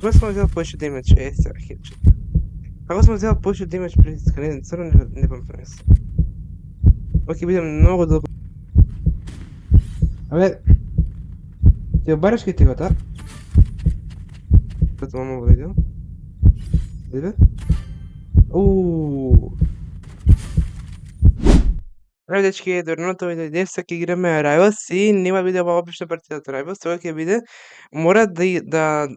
Kako smo взял повече демидж? Сега хедшот. Како сме взял повече демидж при сканиране црно, не памтам се. Окей, бидем многу долго. Абе, ти обараш ке ти го, та? Като мамо го видел. Виде? Ууу. Ајде дечки, дурното видео днес ќе играме Rivals и нема биде ова обична партија од Rivals, тоа ќе биде мора да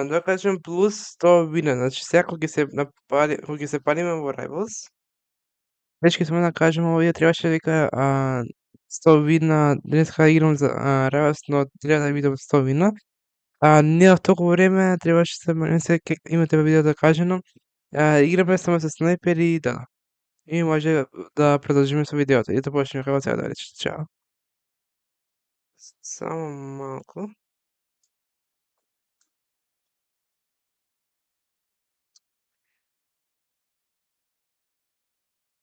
докажем плюс 100 вина, значи сега кога ќе се палиме во Rivals. Дечки, само да кажем, ова видео требаше да вика 100 вина, денеска играм за Rivals, но треба да видам 100 вина. Не од толку време, требаше не се имате видео да кажено. Играме само со снайпери и да. И може да продолжиме со видеото. И да почнеме како сега да рече. Чао. Само малку.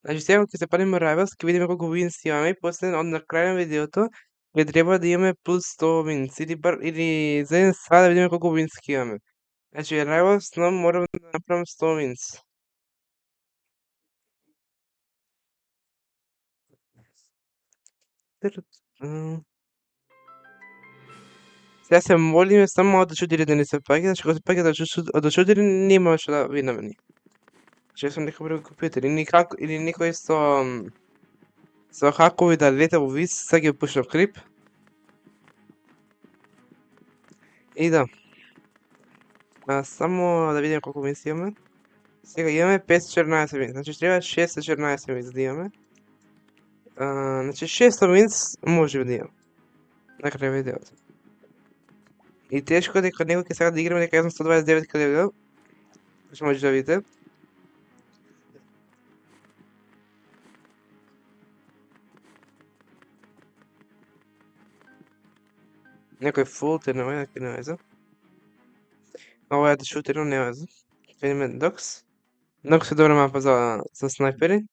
Значи сега ќе се палиме Rivals, ќе видиме колку wins имаме и после на крај на видеото ќе треба да имаме плюс 100 wins или за еден сат да видиме колку wins ќе имаме. Значи Rivals но морам да направам 100 wins. Сега се молиме само од 4 да не се паѓа, значи кога се паѓа од 4 нема што да видиме ни. Че сум некој први компјутер или некој со хакови да лета во вис, сега ќе пушнам клип. И да. Само да видиме колку винс имаме. Сега имаме 514 винс, значи треба 614 винс да имаме. Значи 600 винс може да имаме. На крај видеото. И тешко дека некој ќе сега да играме дека јас сум 129 левел. Што може да видите. Некој фул тернова, некој не везе. Ова е да шутерно, не везе. Видиме Докс. Докс е добра мапа за снайпери.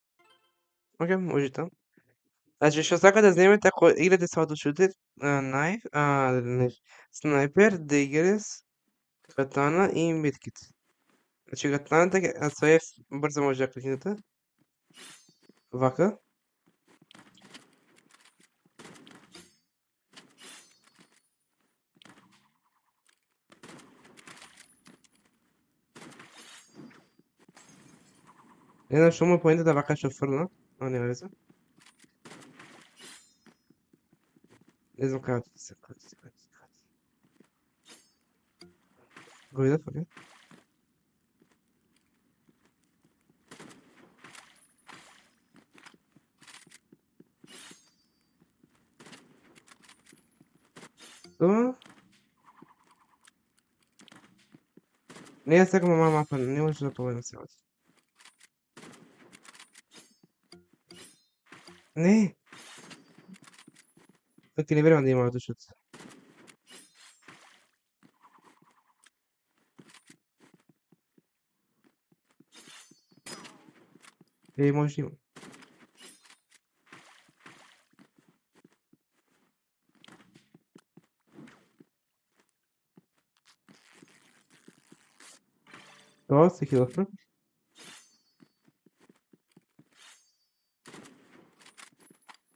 Окей, може там. Значи што сака да земете ако играте со аутошутер, снайпер, дегерес, катана и медкит. Значи катаната со F брзо може да кликнете. Вака. Не знам што му е поентата вака што фрла, но не везе. Не знам како се. Го видов, окей? Тоа? Не ја сакам ама мапа, не може да погледам сега. Не! Тој не верувам да има аутошут. Може да има. Тоа се хилавме.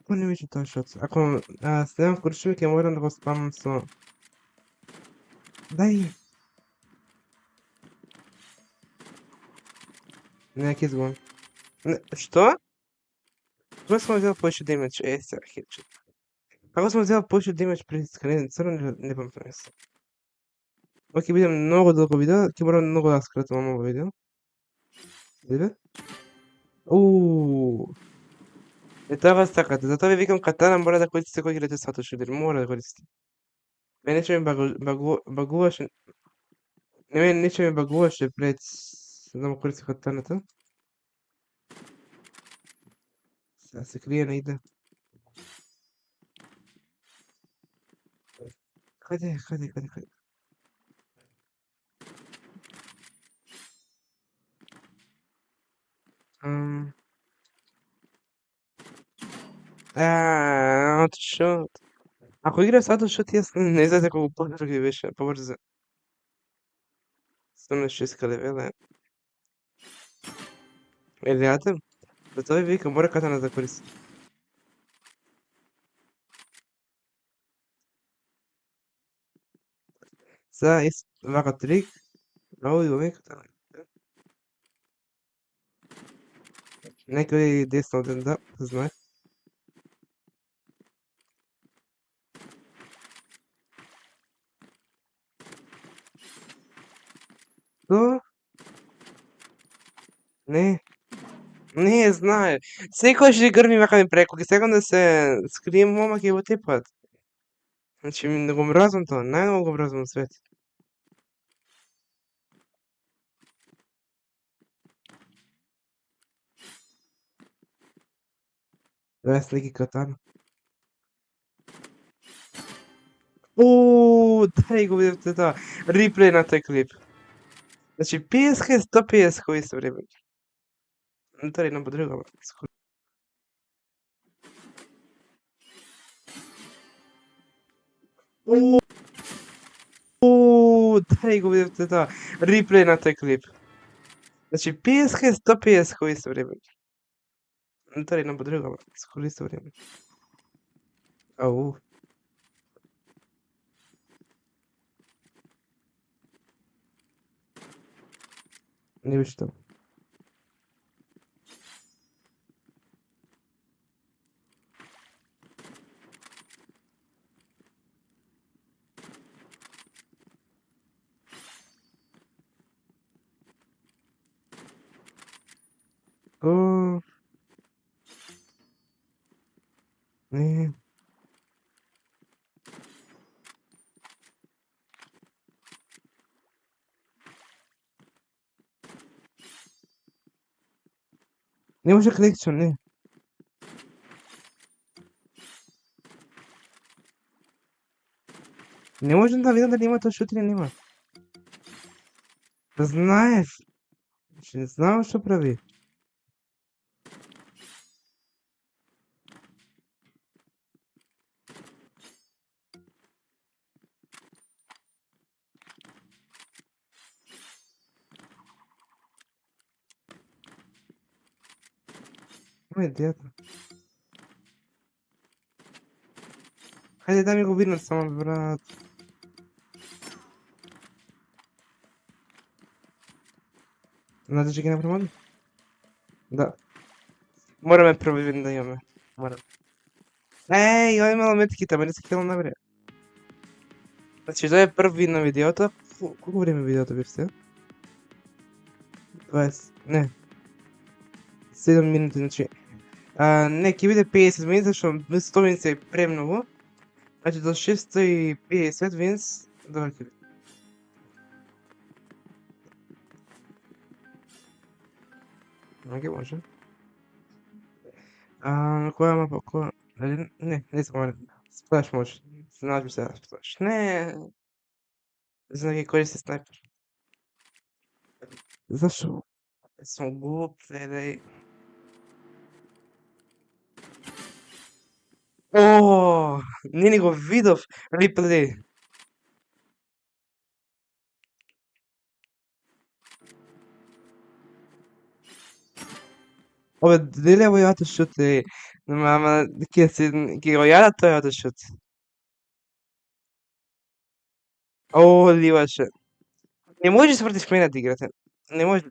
Како не вижу тој шот? Ако следам куршеви ќе морам да го спамам со... Дај! Не, ќе изгубам. Што? Како сме взял повече демидж? Сега хедшот. Како сме взял повече демидж при сканиране црно, не памтам се. Окей, бидем многу долго видео, ќе морам многу да скратувам ово видео. Виде? Ууу. Тоа вас сакате, затоа ви викам катана мора да користите кога играте со аутошутер, мора да користите. Мене нече ми багуваше... Не, нече ми багуваше пред да му користи катаната. Сега се крие негде. Каде? Аутошут. Ако игра со аутошут, јас не знам колку побрзо ги беше, побрзо. 106 левела е. Елијате? За тоа ви вика мора катана да користи. Сега вака трик. Нови го вика катана. Некој десно ден да, знае. Што? Не. Не, знае. Секогаш ќе грми вака ми преко, ќе сакам да се скрием мома ќе го тепат. Значи го мразам тоа, најмногу го мразам на свет. Да се неки катана. Дај го видевте тоа. Реплей на тој клип. Значи 50 е 150 кој исто време. Тоа е една по друга. Дај го видевте тоа. Реплей на тој клип. Значи 50 е 150 кој исто време. Тоа е една по друга. Скоро исто време. Ау. Не беше тоа. Не. Не може колекцион, не. Не можам да видам дали има тоа шут или нема. Знаев. Значи не знам што прави. Мој идејата. Хајде да ми го виднат само брат. Знаете што ќе направам? Да. Мораме прво вин да имаме. Морам. Ја имала метките, ама не се хелам набре. Значи тоа е прв вин на видеото. Колку време видеото бевте? 20, не. 7 минути, значи. Не, ќе биде 50 минути, зашто 100 минути е премногу. Значи до 650 винс, добро ќе биде. Оке може. Која мапа, која? Не сакам, сплаш може. Знаеш би сега сплаш. Не. Знам ќе користи снайпер. Зашо? Сум глуп, лелеј. Не ни го видов реплей. Дели во јата шут е, ама ќе го јадат тој јата шут. Ливаше. Не можеш против мене да играте. Не може.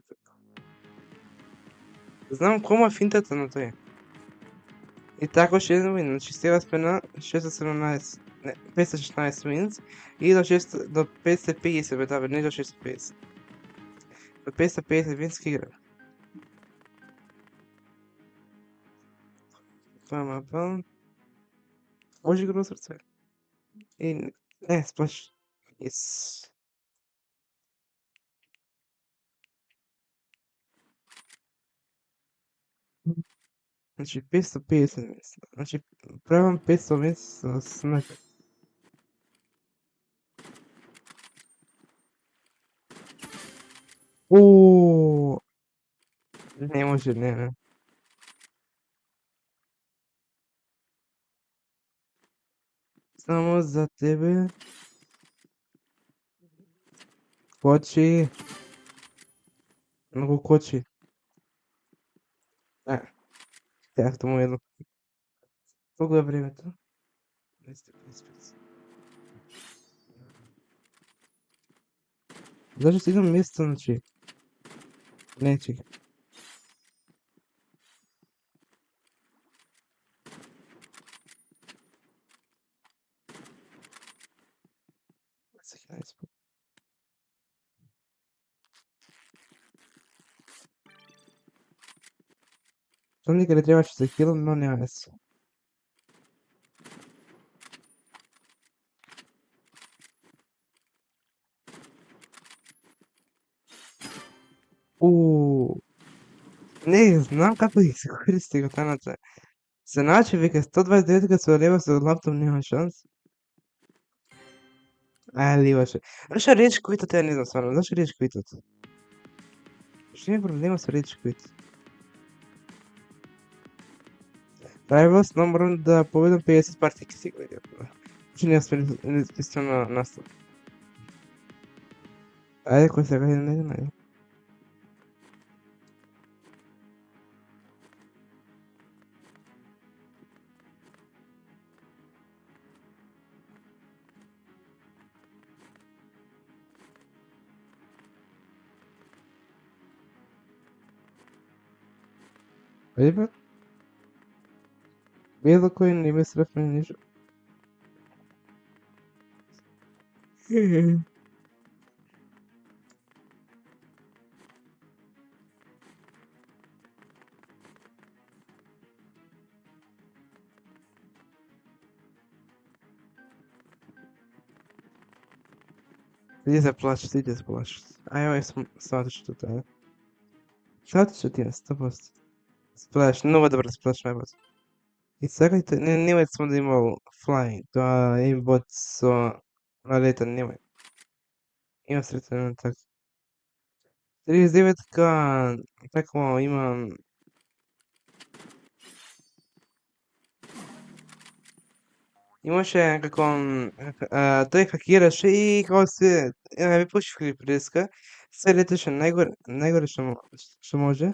Знам кома финтата на тој. И тако ще еден вин, значи сега сме на 617, не, 516 wins и до 550 бе, да, не до 650. До 550 wins ке игра. Пам. Може игра срце. И не, сплаш. Yes. Значи 550 wins. Значи правам 500 wins со снайпер. Не може, не. Само за тебе. Почи. Многу кочи. Тях му едно. Колку е времето? 255. Зашто си идам место, значи? Не, чекай. Сега испод. Там некаде требаше се хилам, но нема везе. Не знам како ги се користи катаната. Се научи веќе 129 со лева со лаптоп нема шанс. Ливаше. Зашо речи којто те не знам стварно, зашо речи којто? Што има проблема со речи којто? Rivals номером да победам 50 партии си го видев. Че не сме искрено настап. Ајде, кој сега не најде. Ајде бе. Било кој не ме срефне ништо. Иди се плачеш, иди се плачеш. Ај, сватиш што тоа. Сватиш што ти е, 100%. Сплаш, много добро сплаш најбот. И сакајте, немајте само да има flying, тоа aimbot со налетен, немај. Има сретен така. 39 така има имаше како тој хакираше и како се ми пуши преска, се летеше најгоре што може.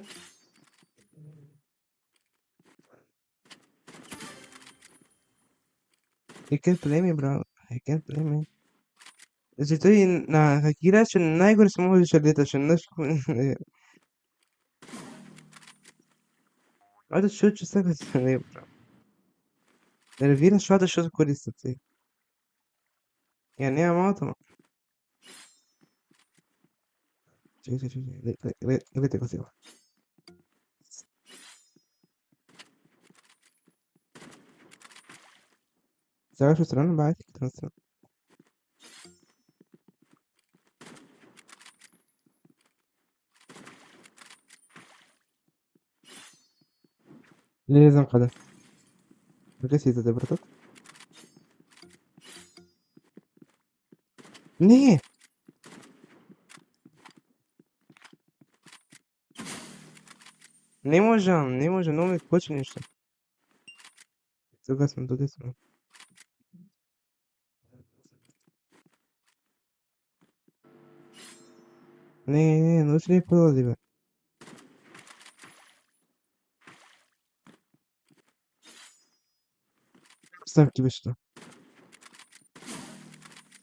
You can't play me, bro. You can't play me. Значи тој хакираше најгоре што можеше леташе, знаеш како Ајде шут сега се не бро. Нервира шата што користат се. Ја немам автомат. Чекай, гледате го сега. Сега што страна бајте кај страна. Не знам каде. Каде си издаде братот? Не! Не можам, многу ми кочи нешто. Тука сум. Не, научи не подолази бе. Ставки беше тоа.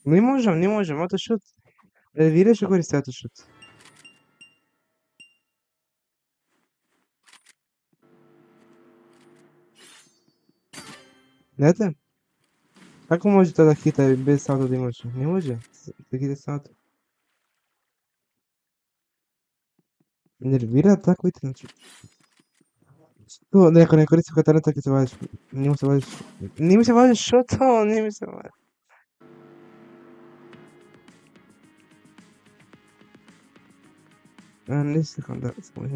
Не можам, ото шут. Ревира што користи ото шут. Знаете? Како може тоа да хита без сауто да имаш? Не може. Да хита сауто. Нервира таквите, значи. Што, некој не користи катаната ќе се вадиш. Не му се вадиш. Не ми се вадиш, шото? Не ми се вадиш. Не секунда, само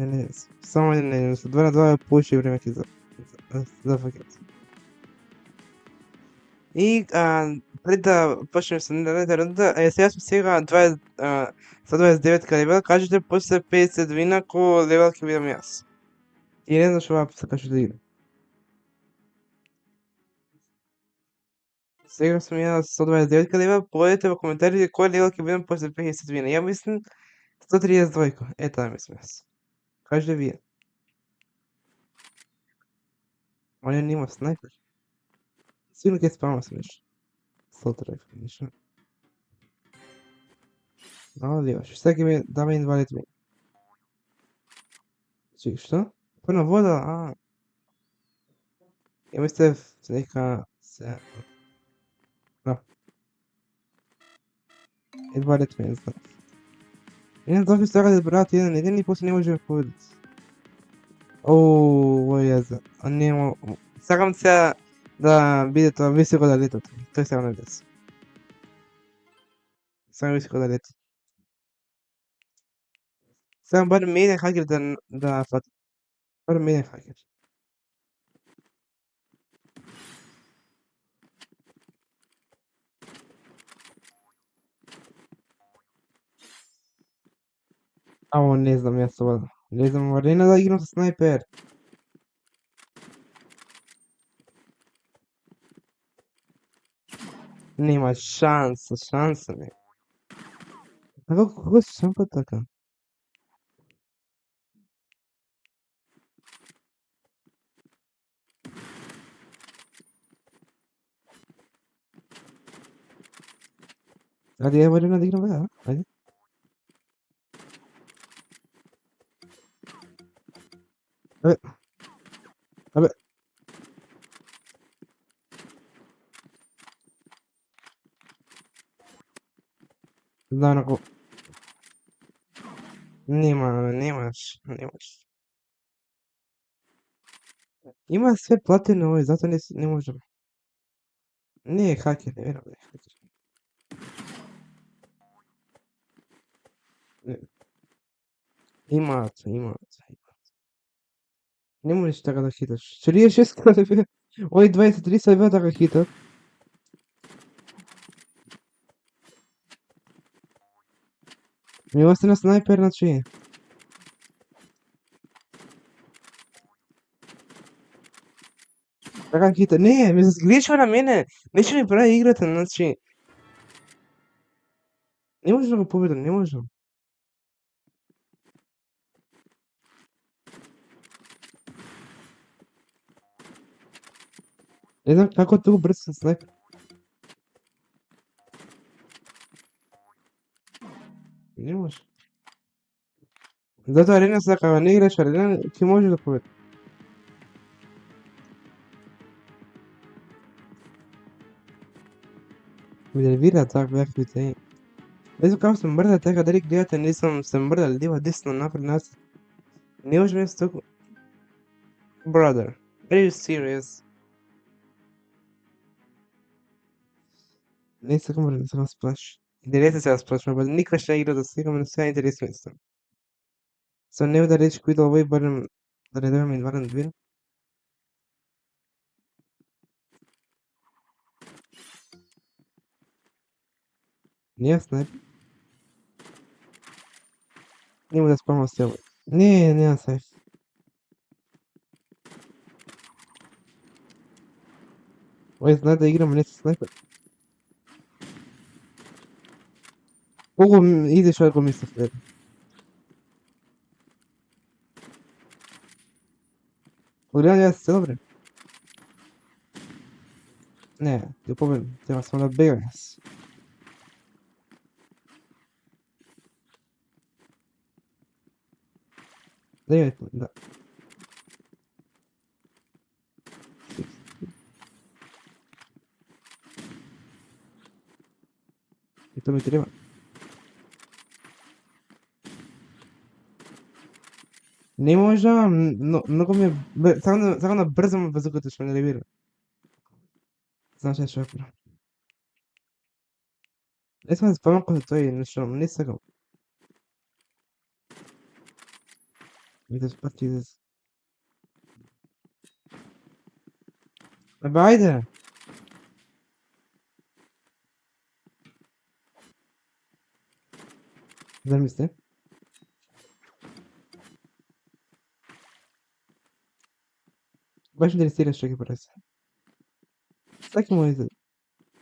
не, 2 на 2 е поише време ќе за факет. И пред да почнем со наредната рунда, сега сме сега 129 левел, кажете после 50 вина кој левел ќе бидам јас. И не знам што ваа сакаш да играм. Сега сум јас 129 левел, појдете во коментарите кој левел ќе бидам после 50 вина. Ја мислам 132, таа мислам јас. Кажете вие. Оня нема снайпер. Сигурно ќе спамам се нешто. 132, нешто. Наливаш. Сега ќе ми даме инвалид ми. Чекай, што? Пона вода, Ја мислев дека се... Да. Инвалид ми, знам. Не знам зашто сега да брат еден и после не може да победат. Ооо, јаза. А нема... Сакам сега да биде тоа високо да летат. Тој сега не дес. Сега високо да летат. Сега барем ме еден хакер да фати. Барем ме еден хакер. Амо, не знам јас ова. Не знам, арена да играм со снайпер. Нема шанса не. А како се шампа така? Ајде, ја арена да играм бе, ајде. Абе. Абе. Знам ако... Немаш. Има све платено овој, затоа не можам. Не е хакер, не верам да е хакер. Имаат. Не можеш така да хиташ. 46 каде Ој 23 се беа така хитат. Ми остана снайпер, значи. Така хита. Не, ми се сгрешува на мене. Нешто ми прави играта, значи. Не можам да го победам, не можам. Не знам како толку брз со снайпер. Не може. Затоа арена сакава, не играш арена, ќе може да победи. Ми нервира так веќе те. Не знам како се мрда така, дали гледате, не сум се мрдал лево, десно, напред, назад. Не може ме толку. Brother, are you serious? Не сакам сплаш. Интересно се да сплашме, but никош не игра да свикам, но сега интересно исто. Со него да речи кој да овој барем да не добиме инвалиден двир. Не снайпер. Нема да спамам се овој. Не, нема сейф. Овој знае да играм, не со снайпер. Колку идеш ако мислев, ле. Погледам јас се добре. Не, ќе победам, треба само да бегам јас. Да. И тоа ми треба. Не можам, многу ми сакам да брзам базуката што ме нервира. Знаеш што е правам. Не сакам да спамам како тој, нешто, не сакам. Видеш пати идеш. Абе, ајде! Замисли. Баш ме интересира што ќе прави. Саки му изед.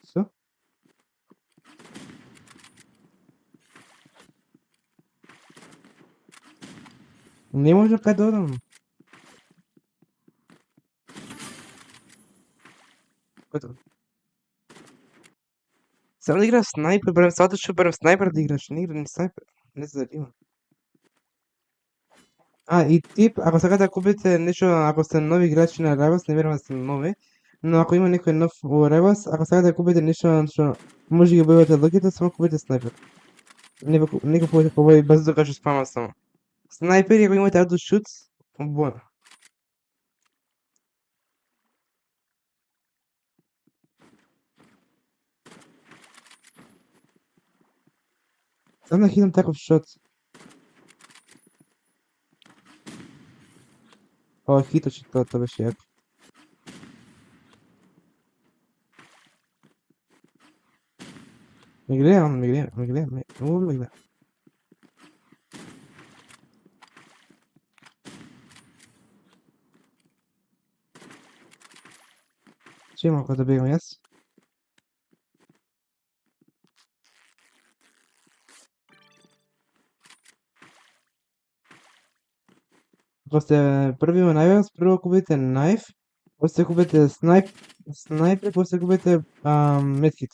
Што? Не можам кај да одам. Кото? Само да играм снайпер, барем сато што барем снайпер да играш, не играм ни снайпер. Не знам дали има. И тип, ако сакате да купите нешто, ако сте нови играчи на Rivals, не верувам да сте нови, но ако има некој нов во Rivals, ако сакате да купите нешто што може да ги објавите луѓето, само купите снайпер. Не купувате побои без да кажу спама само. Снайпери, ако имате auto shoot, обоја. Сам да хитам таков шот. Хиточе, тоа беше јако. Ме гледа, ме гледа. Че малку да бегам јас. Ако сте први во најавас, прво купите knife, после купите снайпер, после купите medkit.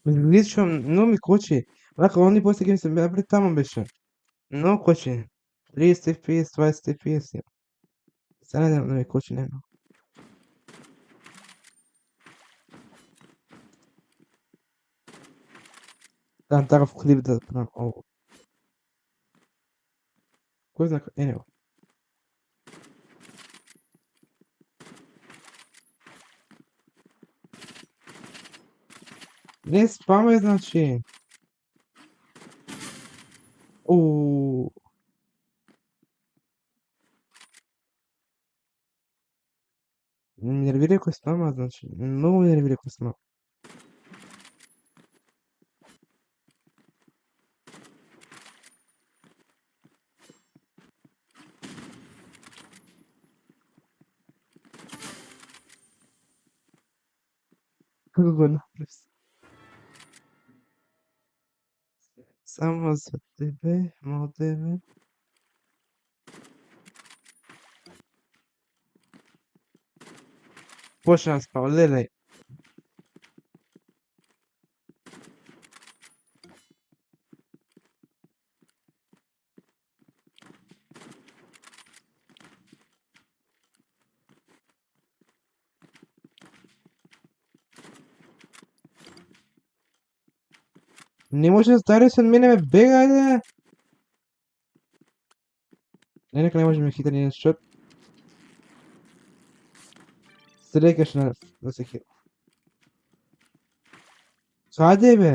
Лично многу ми кочи. Вака, они после ќе ми се пред таму беше. Многу кочи. 30 FPS, 20 FPS. Сега не ми кочи, не. Да, таков клип да правам. Кој знае, anyway. Не спамај, значи. Ме нервира кој спама, значи. Многу ме нервира кој спама. Како го направи? Само за тебе, модеме. Почна да спава, леле. Не може да стареш од мене, ме бега, ајде. Не, нека не може ме хита ни еден шот. Срекаш да се хита. Каде бе?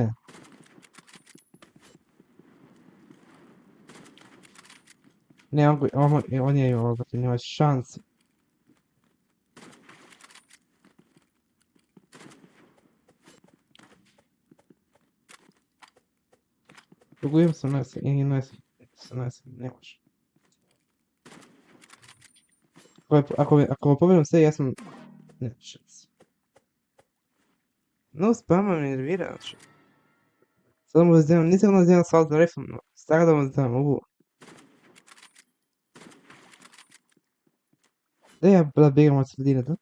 Не, он ја има обрати, нема шанси. Го имам 18, 18, не може. Ако го победам се, јас сум... Не, шанси. Но спама ме нервира, значи. Сега му да вземам, не сакам да вземам салт рифл, но сакам да му вземам овој. Да ја да бегам од средината.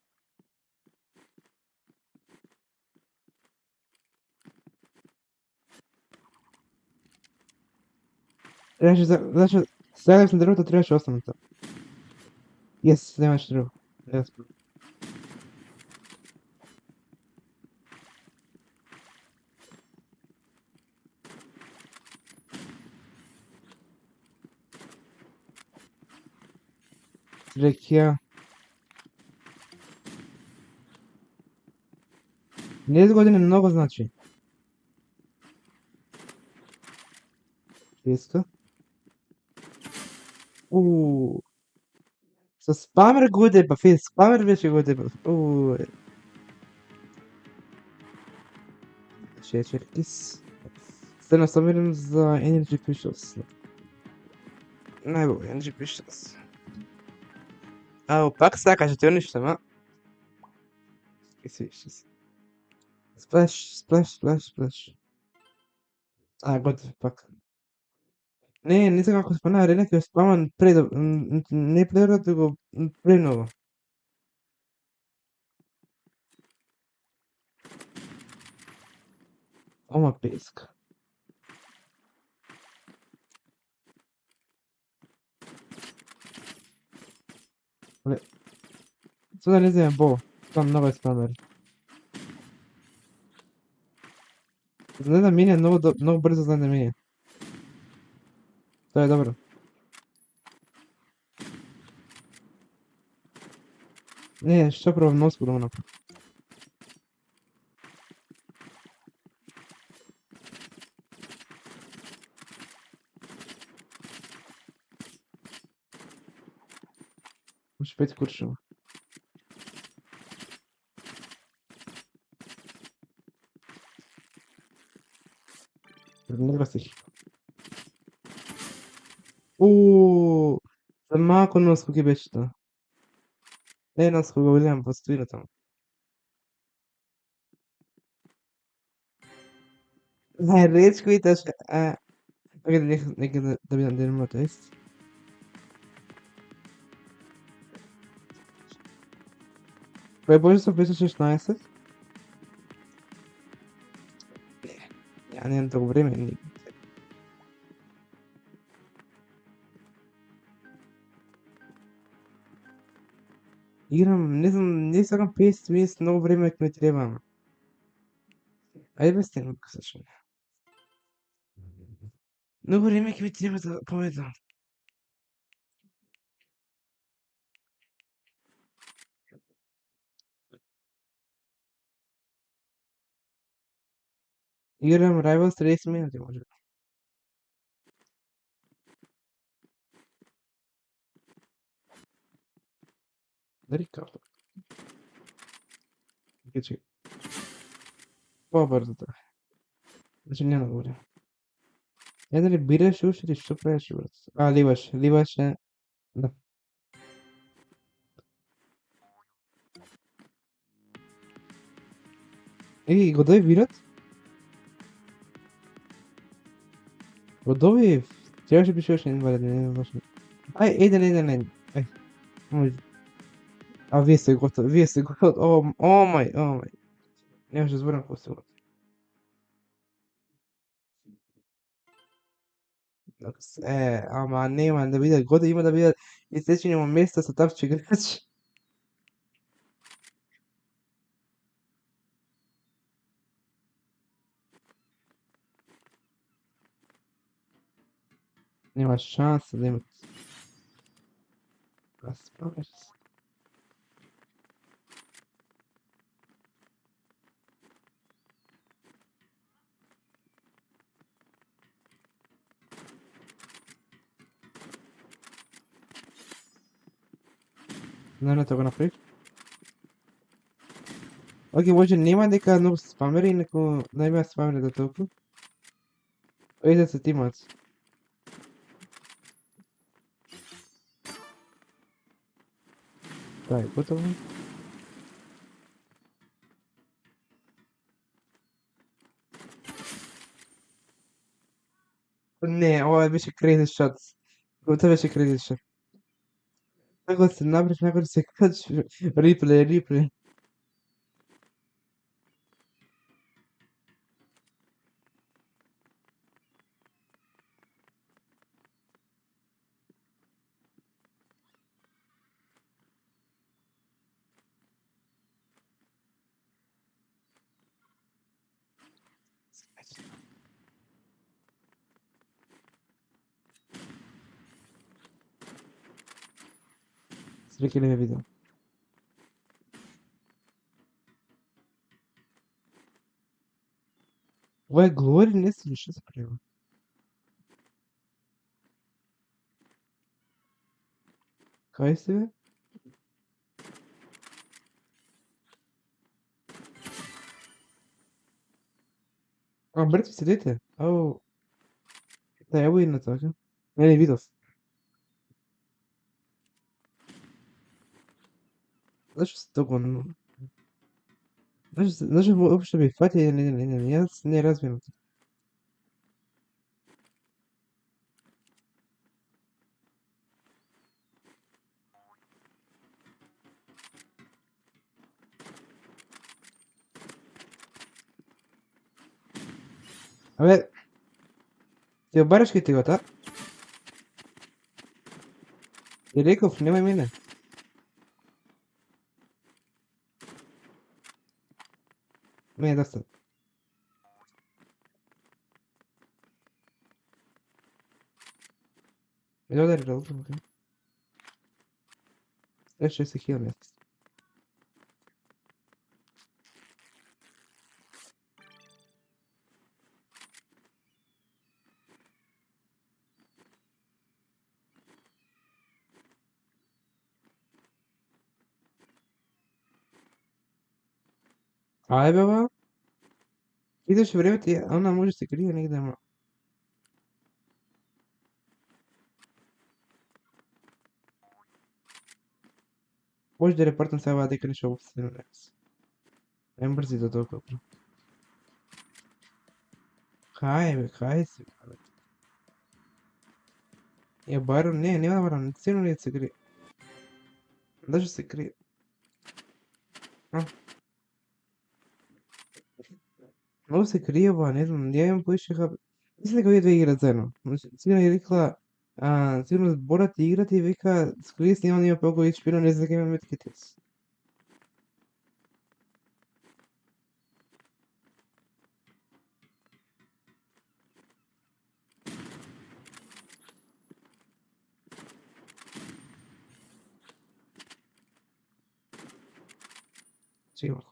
Значи, сега сум дрвото, требаше останам тоа. Јес, немаш дрво. Јас. Среќа. 10 години многу значи. Песка. Со спамер го удебав, спамер беше го удебав. Шечер кис. Се насамирам за Energy Officials. Најбој, не пишеш. Ау, пак сакаш да ти уништам, а? Си. Сплеш. Готов пак. Не знам како спомна, Ренек ја спомнам пред, не предо, туку преново. Ома песка. Суда не земе бол, тоа многу е спамер. Знае да мине многу брзо, знае да мине. Тоа е добро. Не, што пробам носку да му направам. Уште 5 куршува. Не го стих. За малку носку ќе беше тоа. Не, носку го видам постои таму. Речко и таш, нека да видам дали има тест. Кој беше со 516? Ја немам толку време. Играм, не знам, не сакам 50 минути, многу време ќе ми треба. Ајде без темка сачу. Многу време ќе ми треба да победам. Играм Rivals 30 минути може. Дали како? Чекай. Побрзо тоа. Значи нема да горе. Дали бираш уште или што правиш брат? Ливаш е. Да. Го доби винот? Го доби. Требаше пише уште не знам. Ај, еден. Ај. Може. А вие сте готови. О мај. Немаше зборам како сте готови. Ама нема да бидат готови, има да бидат исечени во место со тапче играчи. Нема шанса да имат. Распаваш се. Не тоа го направив. Оке, може нема дека многу спамери, неко најмеја спамери да толку. Ојде се тимаат. Тоа е готово. Не, ова беше crazy shot. Тоа беше crazy shot. Како се направи, како се качи. Реплей. Среќа ли ме видел? Ова е Глори, не се ли, што се прави? Кај си бе? Мртви се дете? Ау. Да, ја види на тоа, Не видов. Зашо се толку зашо воопшто ми фати јас не разбирам. Абе, ти го бараш ки ти го та? Ти реков, немај мене. Не е доста. Ме удари релото, окей. Ще се хилам јас. Ај бе ба, идеш време ти, она може се крие негде, ама. Може да репортам сега дека нешто обстина некс. Ајм брзи до толку. Кај се, бе. Ја барам, не, нема да барам, сигурно не се крие. Зашо се крие? Многу се крие, ба, не знам, ја имам поише хаб. Мислам дека овие две играат заедно. Значи, сигурно ја рекла, сигурно зборат и играте и вика, скрие се има толку HP, но не знам дека има медкитис. Чекай малку.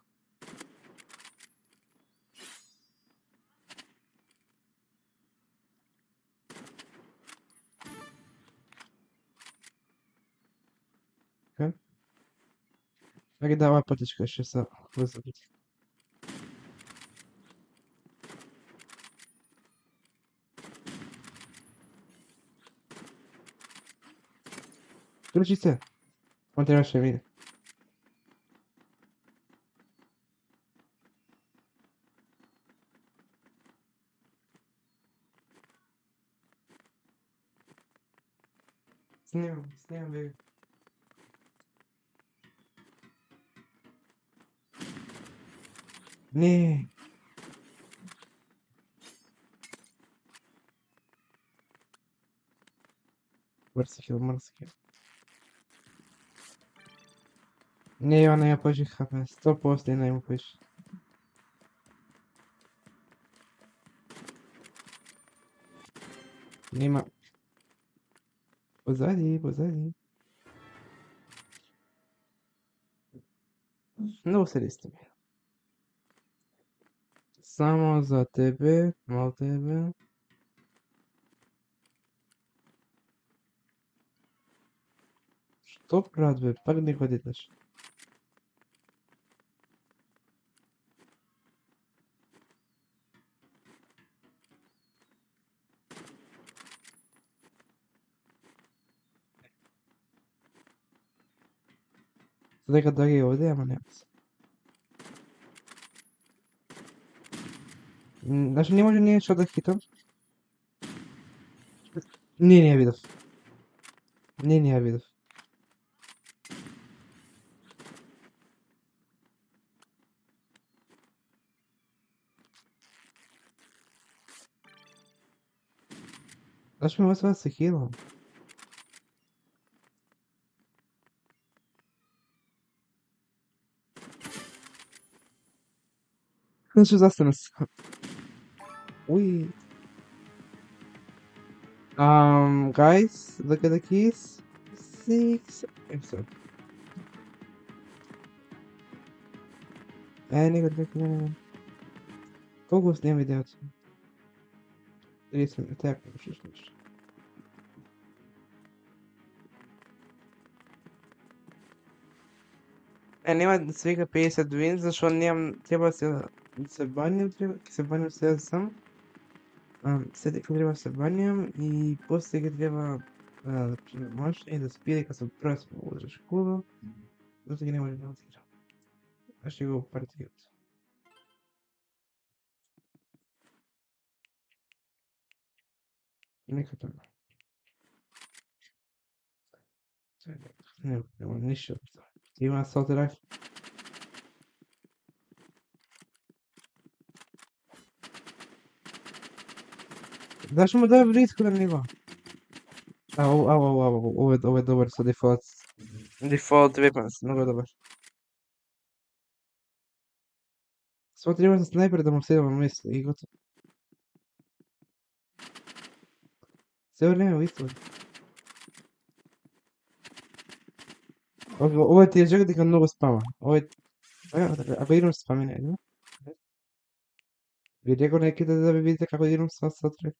Ајде да, оваа патичка ще се возабити. Кручи се. Он требаше да види. Снимам, беби. Не. Мрсихил. Не, она ја пожи хп, 100% не му пиши. Нема. Позади. Многу се ристи ми. Само за тебе, мал тебе. Што прават бе, пак не го диташ. Дека доаѓа и овде, ама нема се. Значи не може ние што да хитам. Не ја видов. Не ја видов. Зашто ме осва да се хилам? Значи застана се. Уи. Guys, look at the keys. 6 episode. Нека. Колку снема видеото? 30 минути, така, нешто. Нема да се вика 50 wins, зашто немам, треба да се банјам, ќе се банјам сега сам. Сега треба да се банјам и после ќе треба да примам машина и да спие дека сум прв во школа. Затоа ги не може да го играм. А ще го партијат. Нека тоа. Нема ништо. Има сотрак. Зашто му даде близко на него? Ова е добар со дефолт. Дефолт weapons, многу е добар. Само треба со снайпер да му седам на место и готово. Се време во исто. Ова ти е жега дека многу спама. Ова е... Ако играм спами не, да? Ви рекол некаде да ви видите како играм со сотрак.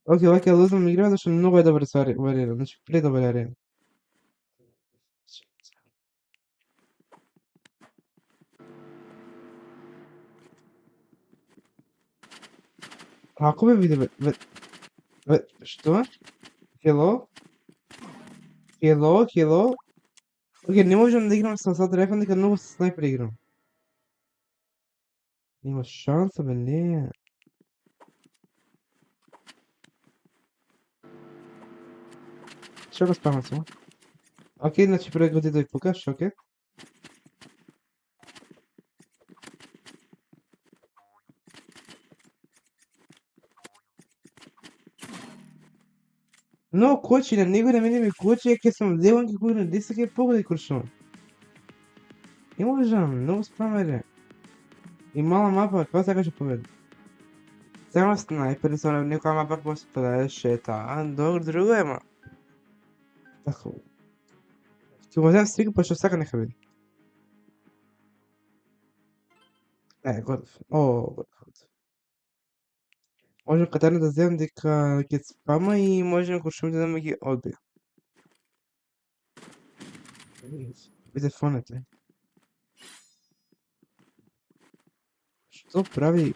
Океј, ова ќе лузам игра, зашто многу е добар со арена, значи предобар арена. Како ме види бе? Што? Hello? Hello? Океј, не можам да играм со телефон, дека многу со снайпер играм. Нема шанса, бе, не. Што го спамам само? Океј, значи првиот го ти да ви покажеш, океј? Но кочи, на него на мене ми кочи, ќе сум леван, ќе кугна деса, ќе погоди куршон. Не можам, многу спамере. И мала мапа, како сакаш да победи? Само снайпер, со некоја мапа која се плеше, таа, друго ема. Тако. Ќе го земам свика, па што сака нека биде. Готов. Готов. Можем катерно да земам дека ќе спама и можем куршумите да ме ги одбија. Биде фонете. Што прави?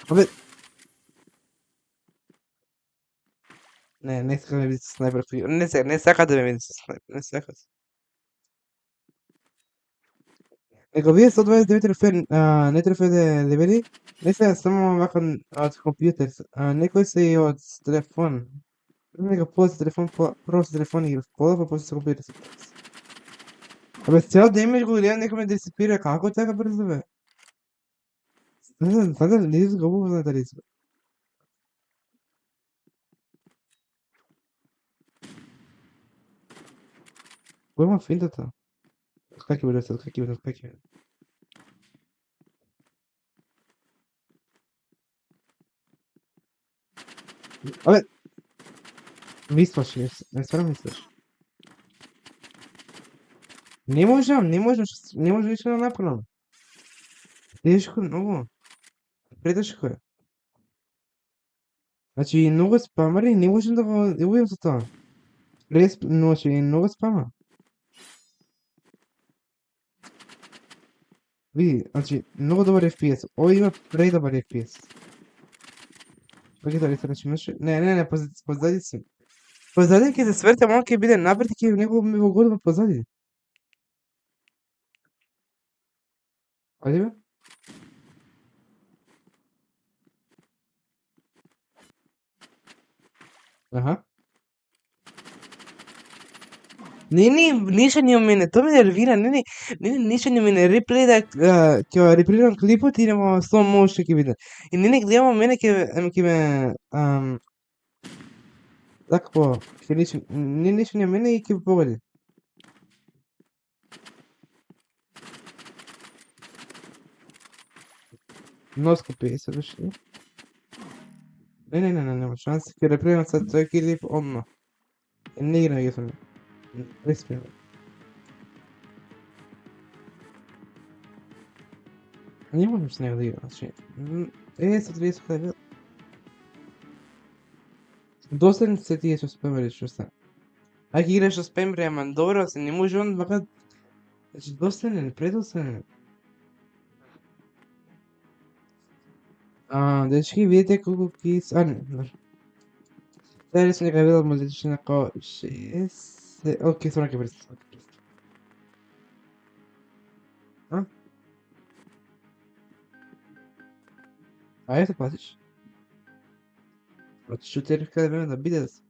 Абе... Не сака да ме види со снайпер. Не сака да ме види со снайпер. Не сака. Него вие 129 трофеи, не трофеи левели, не се само вака од компјутер, некои се и од телефон. Нека после телефон, прво со телефон и пола, па после со компјутер се прави. Абе, цел демидж го гледам, нека ме дисипира, како така брзо, бе? Сада не изгубува на тарис, бе. Кој има финтата? Как ќе биде сега, как ќе биде? Абе, мислаш, не стварно мислаш. Не можам ништо да направам. Тешко, многу. Претешко е. Значи, многу спамари, не можам да го убијам со тоа. Значи, многу спама. Види, значи, многу добар FPS. Овој има предобар FPS. Паки дали се начинаше? Не, позади си. Позади ќе се сврте, малко ќе биде напред и ќе него ми го годува позади. Ајде бе? Аха. Не, ништо не мене, тоа ме нервира, ништо не мене, реплей да, ќе реплеирам клипот и во slow motion ќе биде. И не гледам мене ќе ме, такво, ништо не мене и ќе ме погоди. Носко 50 дошли. Не, нема шанс, ќе реплеирам сад тој клип одма. Не играм ја сум. Респирам. Не можам с него да играм, значи. 130 левел. Доsadno се тие што спемери што се. А ќе играш со спемери, ама добро се, не може он вака... Значи, доsadен, предоsadен. Deci видите колку кис... не, добро. Сега речем дека видел музична како 6... Окей, само ќе пристапам. А? Ајде се платиш. Платиш шутер каде време да биде да се.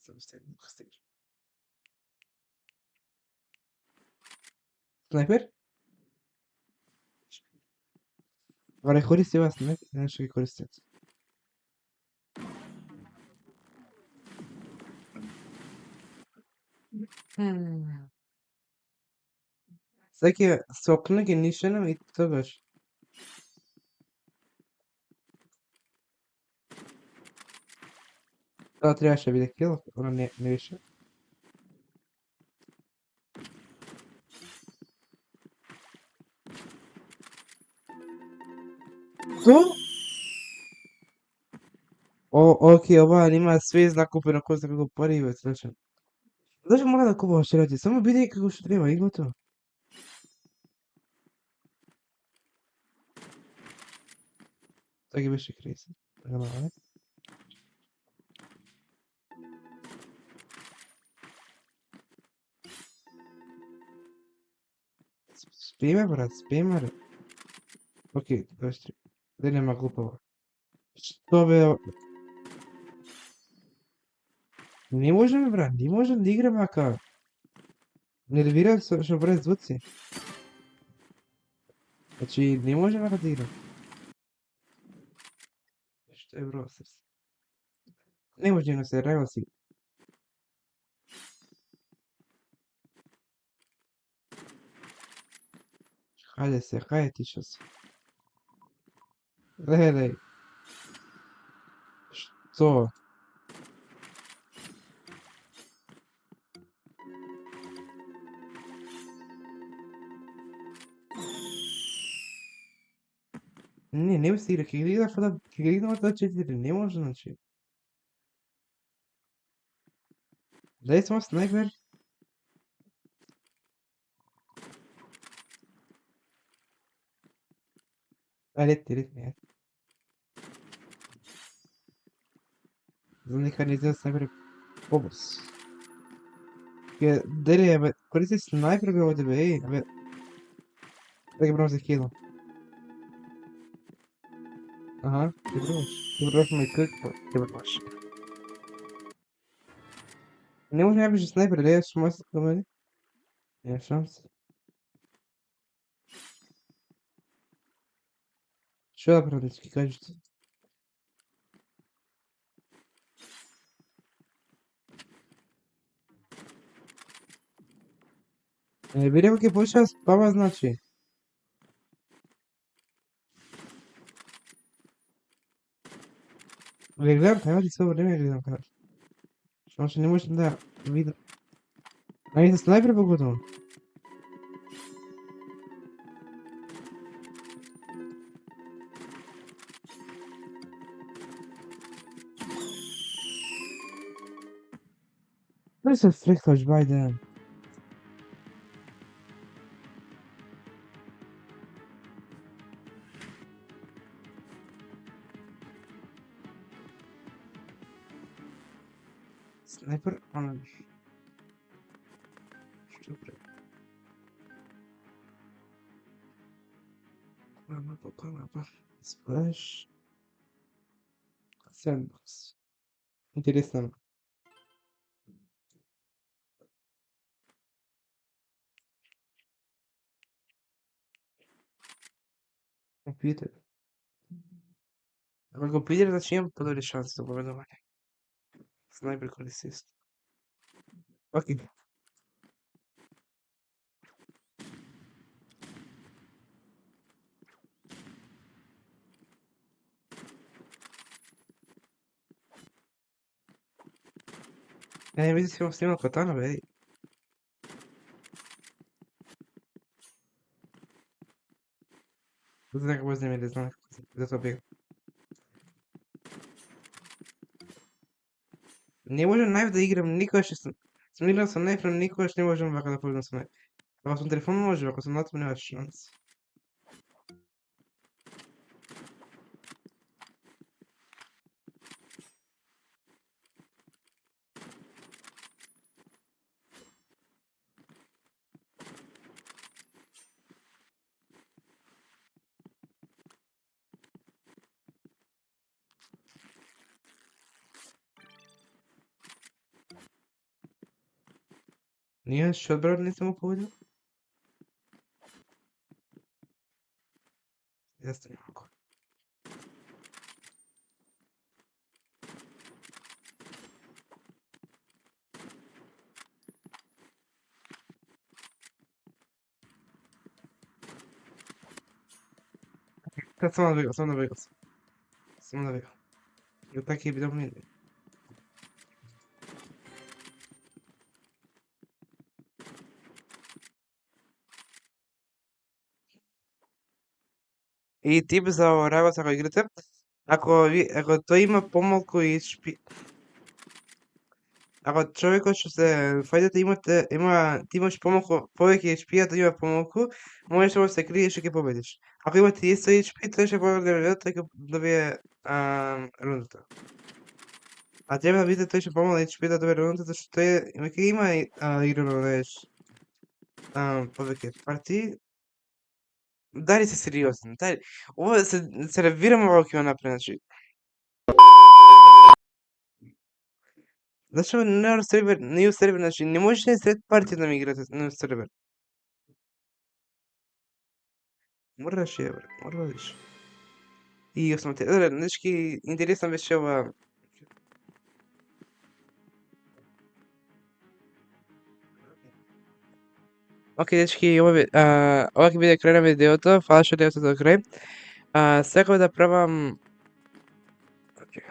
Само стегнем. Снайпер? Ora користи ова снайпер, нешто ги користат. Сега ќе сокна, ќе нишенам и тогаш. Тоа требаше да биде кил, она не беше. Што? Окей, ова нема све закупено кој знае колку пари бе, слушам. Зашто мора да купуваш ради? Само биди како што треба и готово. Тоа ги беше крејси. Така да, спиме, брат, спиме, бре. Окей, 23. Да нема глупаво. Што бе? Не можеме, брат, не можем да играме ака. Нервирам се што прави звуци. Значи, не можем ака да играме. Што е бро, срце? Не може да се регал си. Хајде се, хајде ти шо се. Гледај. Што? Не ми се игра, ќе ги играм тоа 4, не може, значи. Дај само снайпер. Лети, знам дека не излезе снайпер побрз. Дели, бе, користи снайпер бе овде бе, бе. Да ги брам за кило. Аха, ќе браш. Ќе браш ме како, ќе браш. Не може да беше снайпер, да јас шмај се кај мене. Няма шанс. Што да правам, ќе кажете? Види ако ќе почне да спава, значи. Ме гледам канали цело време гледам канали. Што не можам да видам. Ајде со снайпер поготово. Кој се фрехташ, бајде? Снайпер, она... Што пре? Кој Сплэш. Сэндбокс. Интересно. Компјутер. Ако компјутер, значи имам подобри шанси за победување. Снайпер користи исто. Окей. Мисли си имам снимал катана, бе. Знам како возиме, не знам како затоа бегам. Не можам најв да играм никогаш, сум играл со најв, но никогаш не можам вака да победам со најв. Ако сум телефон може, ако сум натаму нема шанс. Ние што одбран не сум победил? Јас малку. Само да бегам, само да бегам. Само да бегам. Ја така и бидам не. И тип за работа кога играте, ако тој има помалку HP, ако човекот што се фајдате ти имаш повеќе HP, а тој има помалку, можеш само да се криеш и ќе победиш. Ако имате исто HP, тој ќе победи рунда, тој ќе добие рундата. А треба да видите тој што помало HP да добие рундата, зашто тој ќе има играно, знаеш, повеќе партии. Дари се сериозен, дари. Ова се нервирам ова ќе го направи, значи. Зашто не сервер, не сервер, значи не можеш ни сред партија да ми играте на сервер. Мораш ја, брат, мораш. И јас сум те, дечки, интересно беше ова. Океј, дечки, ова ќе биде крај на видеото, фала што гледавте до крај. Секогаш да пробам. Океј.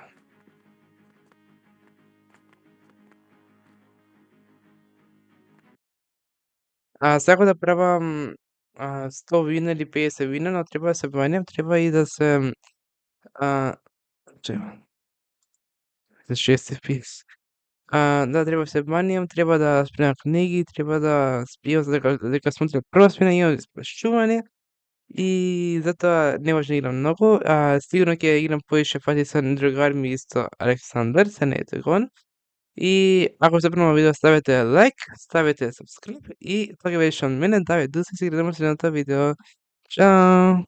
Секогаш да пробам 100 вина или 50 вина, но треба да се бранам, треба и да се чекај. За 6 FPS. Да, треба да се баниам, треба да спремам книги, треба да спијам за дека сутрин прва смена имам спашување и затоа не може да играм многу, сигурно ќе играм поише пати со другар ми исто Александар, се не ете гон. И ако се допрна видео ставете лайк, ставете subscribe и тоа ќе беше од мене, Давид Дусик, се гледаме во следното видео. Чао!